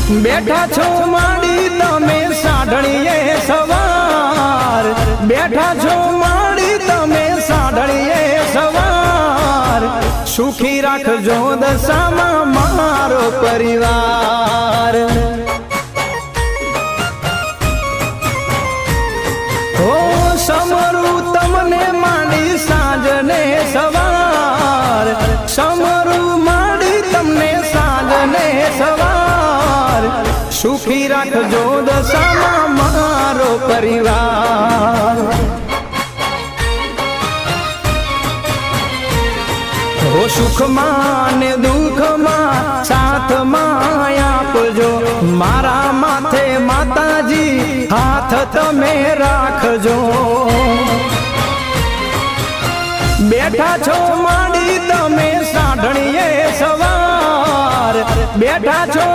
બેઠા છો માડી તમે સાઢણીએ સવાર, બેઠા છો માડી તમે સાઢણીએ સવાર, સુખી રાખજો દશામાં મારો પરિવાર। ઓ સમરું તમને માંડી સાંજને સવાર, સમરું માંડી તમને સાંજને સવાર, સુખી રાખજો દશામાં મારો પરિવાર। ઓ સુખમાં ને દુઃખમાં સાથમાં આપજો, મારા માથે માતાજી હાથ તમે રાખજો। બેઠા છો માડી તમે સાઢણીએ સવાર, બેઠા છો